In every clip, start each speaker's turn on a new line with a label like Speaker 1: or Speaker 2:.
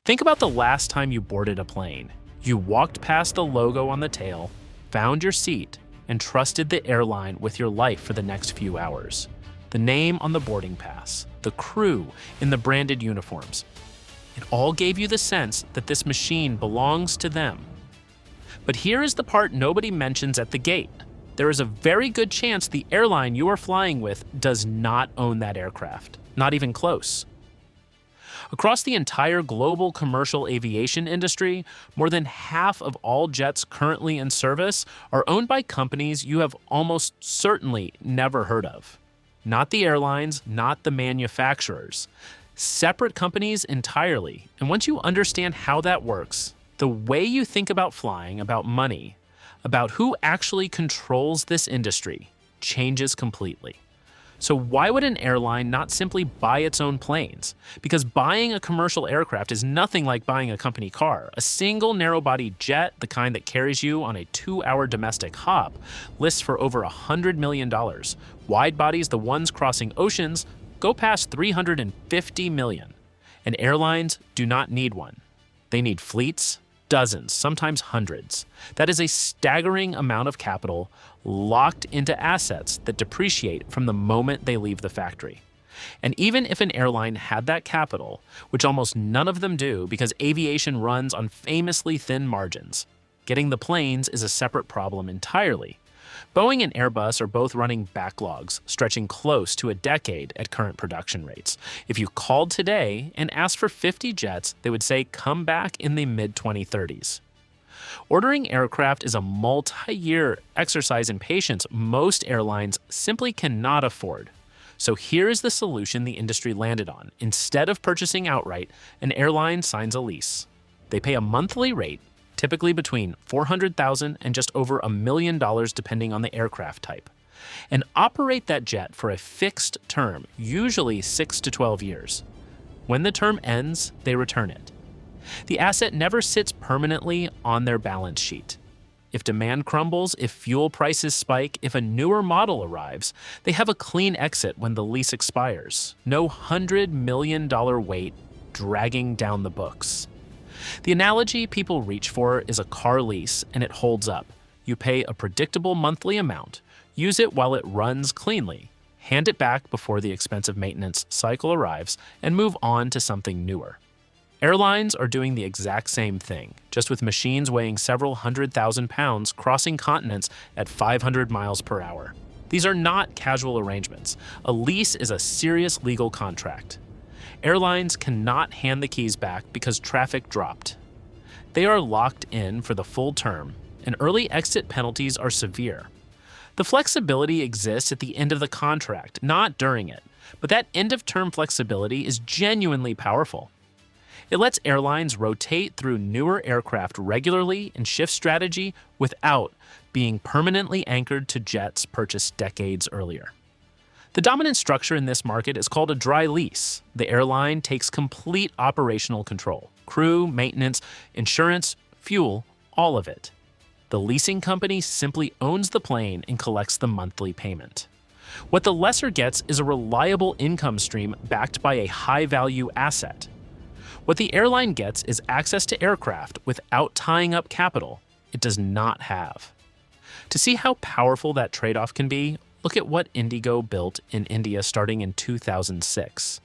Speaker 1: Think about the last time you boarded a plane. You walked past the logo on the tail, found your seat, and trusted the airline with your life for the next few hours. The name on the boarding pass, the crew in the branded uniforms. It all gave you the sense that this machine belongs to them. But here is the part nobody mentions at the gate. There is a very good chance the airline you are flying with does not own that aircraft, not even close. Across the entire global commercial aviation industry, more than half of all jets currently in service are owned by companies you have almost certainly never heard of. Not the airlines, not the manufacturers. Separate companies entirely. And once you understand how that works, the way you think about flying, about money, about who actually controls this industry, changes completely. So why would an airline not simply buy its own planes? Because buying a commercial aircraft is nothing like buying a company car. A single narrow-body jet, the kind that carries you on a 2-hour domestic hop, lists for over $100 million. Wide bodies, the ones crossing oceans, go past $350 million. And airlines do not need one. They need fleets, dozens, sometimes hundreds. That is a staggering amount of capital locked into assets that depreciate from the moment they leave the factory. And even if an airline had that capital, which almost none of them do because aviation runs on famously thin margins, getting the planes is a separate problem entirely. Boeing and Airbus are both running backlogs stretching close to a decade at current production rates. If you called today and asked for 50 jets, they would say come back in the mid-2030s. Ordering aircraft is a multi-year exercise in patience most airlines simply cannot afford. So here is the solution the industry landed on. Instead of purchasing outright, an airline signs a lease. They pay a monthly rate, typically between $400,000 and just over $1 million depending on the aircraft type, and operate that jet for a fixed term, usually 6 to 12 years. When the term ends, they return it. The asset never sits permanently on their balance sheet. If demand crumbles, if fuel prices spike, if a newer model arrives, they have a clean exit when the lease expires. No $100 million wait dragging down the books. The analogy people reach for is a car lease, and it holds up. You pay a predictable monthly amount, use it while it runs cleanly, hand it back before the expensive maintenance cycle arrives, and move on to something newer. Airlines are doing the exact same thing, just with machines weighing several 100,000 pounds crossing continents at 500 miles per hour. These are not casual arrangements. A lease is a serious legal contract. Airlines cannot hand the keys back because traffic dropped. They are locked in for the full term, and early exit penalties are severe. The flexibility exists at the end of the contract, not during it, but that end-of-term flexibility is genuinely powerful. It lets airlines rotate through newer aircraft regularly and shift strategy without being permanently anchored to jets purchased decades earlier. The dominant structure in this market is called a dry lease. The airline takes complete operational control. Crew, maintenance, insurance, fuel, all of it. The leasing company simply owns the plane and collects the monthly payment. What the lessor gets is a reliable income stream backed by a high-value asset. What the airline gets is access to aircraft without tying up capital it does not have. To see how powerful that trade-off can be, look at what Indigo built in India starting in 2006.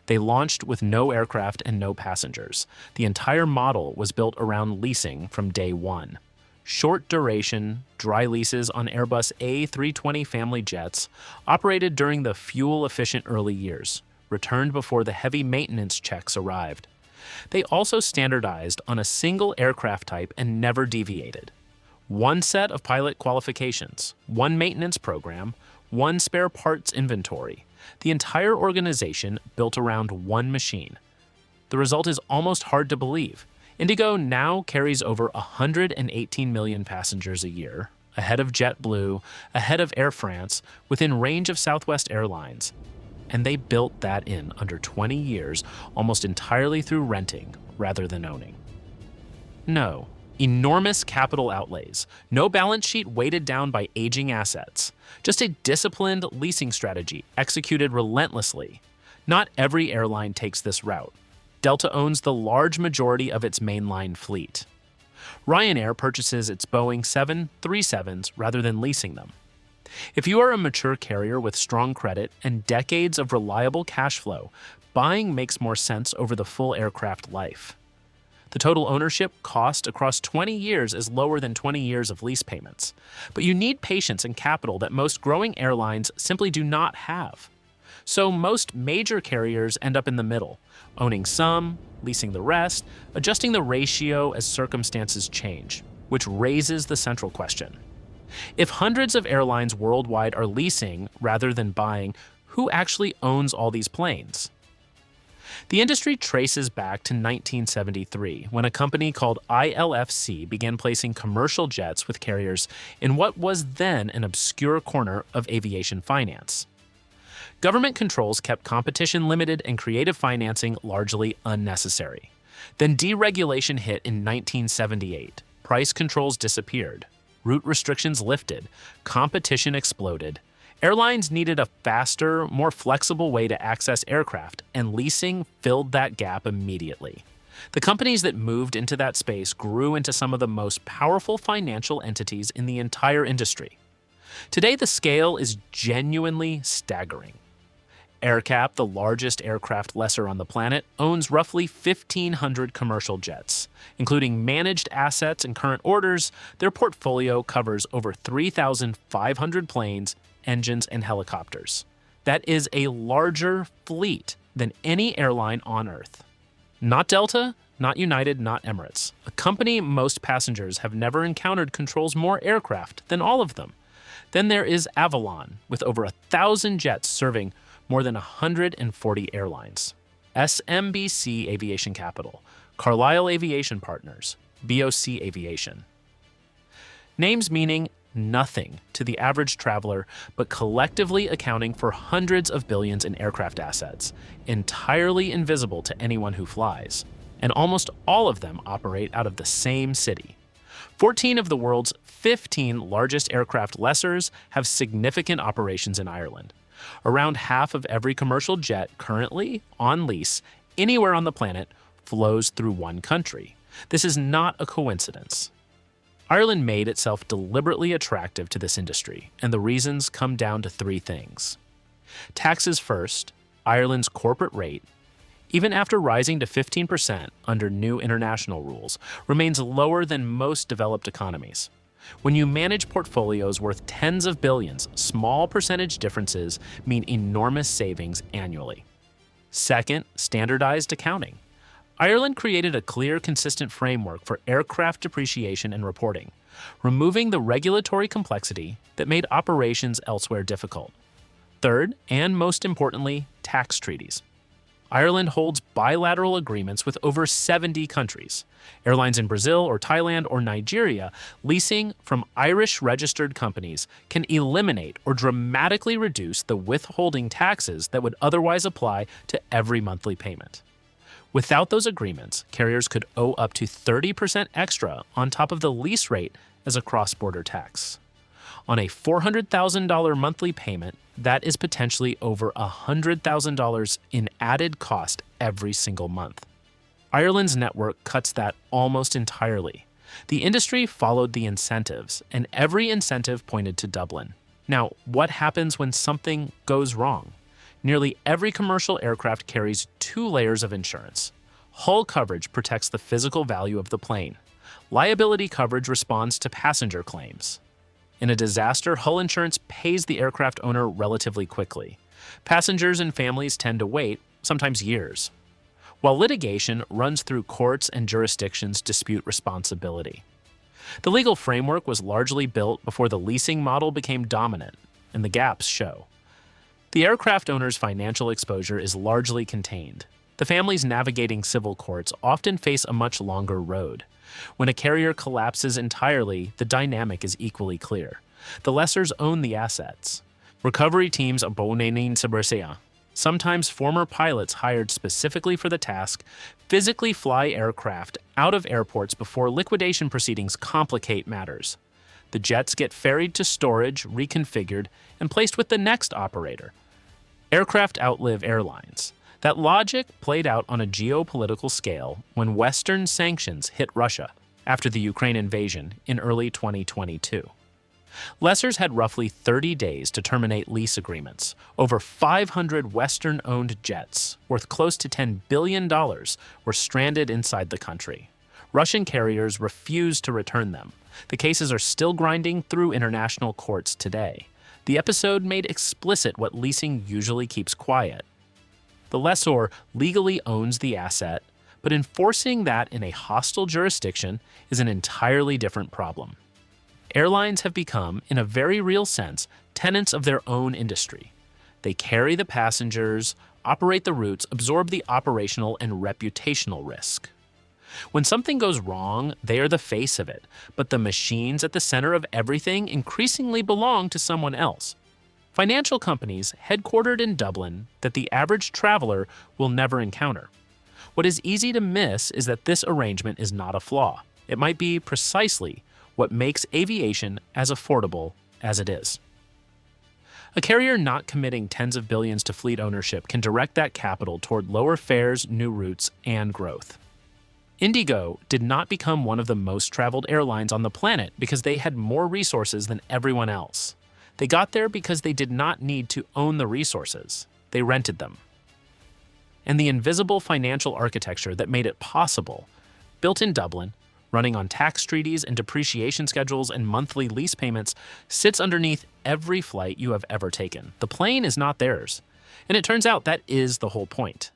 Speaker 1: They launched with no aircraft and no passengers. The entire model was built around leasing from day one. Short duration, dry leases on Airbus A320 family jets operated during the fuel-efficient early years, returned before the heavy maintenance checks arrived. They also standardized on a single aircraft type and never deviated. One set of pilot qualifications, one maintenance program, one spare parts inventory. The entire organization built around one machine. The result is almost hard to believe. Indigo now carries over 118 million passengers a year, ahead of JetBlue, ahead of Air France, within range of Southwest Airlines. And they built that in under 20 years, almost entirely through renting rather than owning. No, enormous capital outlays, no balance sheet weighted down by aging assets, just a disciplined leasing strategy executed relentlessly. Not every airline takes this route. Delta owns the large majority of its mainline fleet. Ryanair purchases its Boeing 737s rather than leasing them. If you are a mature carrier with strong credit and decades of reliable cash flow, buying makes more sense over the full aircraft life. The total ownership cost across 20 years is lower than 20 years of lease payments, but you need patience and capital that most growing airlines simply do not have. So most major carriers end up in the middle, owning some, leasing the rest, adjusting the ratio as circumstances change, which raises the central question. If hundreds of airlines worldwide are leasing rather than buying, who actually owns all these planes? The industry traces back to 1973, when a company called ILFC began placing commercial jets with carriers in what was then an obscure corner of aviation finance. Government controls kept competition limited and creative financing largely unnecessary. Then deregulation hit in 1978. Price controls disappeared. Route restrictions lifted. Competition exploded. Airlines needed a faster, more flexible way to access aircraft, and leasing filled that gap immediately. The companies that moved into that space grew into some of the most powerful financial entities in the entire industry. Today, the scale is genuinely staggering. AerCap, the largest aircraft lessor on the planet, owns roughly 1,500 commercial jets. Including managed assets and current orders, their portfolio covers over 3,500 planes, engines, and helicopters. That is a larger fleet than any airline on Earth. Not Delta, not United, not Emirates. A company most passengers have never encountered controls more aircraft than all of them. Then there is Avalon, with over 1,000 jets serving more than 140 airlines. SMBC Aviation Capital, Carlyle Aviation Partners, BOC Aviation. Names meaning nothing to the average traveler, but collectively accounting for hundreds of billions in aircraft assets, entirely invisible to anyone who flies. And almost all of them operate out of the same city. 14 of the world's 15 largest aircraft lessors have significant operations in Ireland. Around half of every commercial jet currently on lease anywhere on the planet flows through one country. This is not a coincidence. Ireland made itself deliberately attractive to this industry, and the reasons come down to three things. Taxes first. Ireland's corporate rate, even after rising to 15% under new international rules, remains lower than most developed economies. When you manage portfolios worth tens of billions, small percentage differences mean enormous savings annually. Second, standardized accounting. Ireland created a clear, consistent framework for aircraft depreciation and reporting, removing the regulatory complexity that made operations elsewhere difficult. Third, and most importantly, tax treaties. Ireland holds bilateral agreements with over 70 countries. Airlines in Brazil or Thailand or Nigeria leasing from Irish-registered companies can eliminate or dramatically reduce the withholding taxes that would otherwise apply to every monthly payment. Without those agreements, carriers could owe up to 30% extra on top of the lease rate as a cross-border tax. On a $400,000 monthly payment, that is potentially over $100,000 in added cost every single month. Ireland's network cuts that almost entirely. The industry followed the incentives, and every incentive pointed to Dublin. Now, what happens when something goes wrong? Nearly every commercial aircraft carries 2 layers of insurance. Hull coverage protects the physical value of the plane. Liability coverage responds to passenger claims. In a disaster, hull insurance pays the aircraft owner relatively quickly. Passengers and families tend to wait, sometimes years, while litigation runs through courts and jurisdictions dispute responsibility. The legal framework was largely built before the leasing model became dominant, and the gaps show. The aircraft owner's financial exposure is largely contained. The families navigating civil courts often face a much longer road. When a carrier collapses entirely, the dynamic is equally clear. The lessors own the assets. Recovery teams abonenin sabresea, sometimes former pilots hired specifically for the task, physically fly aircraft out of airports before liquidation proceedings complicate matters. The jets get ferried to storage, reconfigured, and placed with the next operator. Aircraft outlive airlines. That logic played out on a geopolitical scale when Western sanctions hit Russia after the Ukraine invasion in early 2022. Lessors had roughly 30 days to terminate lease agreements. Over 500 Western-owned jets, worth close to $10 billion, were stranded inside the country. Russian carriers refused to return them. The cases are still grinding through international courts today. The episode made explicit what leasing usually keeps quiet. The lessor legally owns the asset, but enforcing that in a hostile jurisdiction is an entirely different problem. Airlines have become, in a very real sense, tenants of their own industry. They carry the passengers, operate the routes, absorb the operational and reputational risk. When something goes wrong, they are the face of it, but the machines at the center of everything increasingly belong to someone else. Financial companies headquartered in Dublin that the average traveler will never encounter. What is easy to miss is that this arrangement is not a flaw. It might be precisely what makes aviation as affordable as it is. A carrier not committing tens of billions to fleet ownership can direct that capital toward lower fares, new routes, and growth. Indigo did not become one of the most traveled airlines on the planet because they had more resources than everyone else. They got there because they did not need to own the resources. They rented them. And the invisible financial architecture that made it possible, built in Dublin, running on tax treaties and depreciation schedules and monthly lease payments, sits underneath every flight you have ever taken. The plane is not theirs. And it turns out that is the whole point.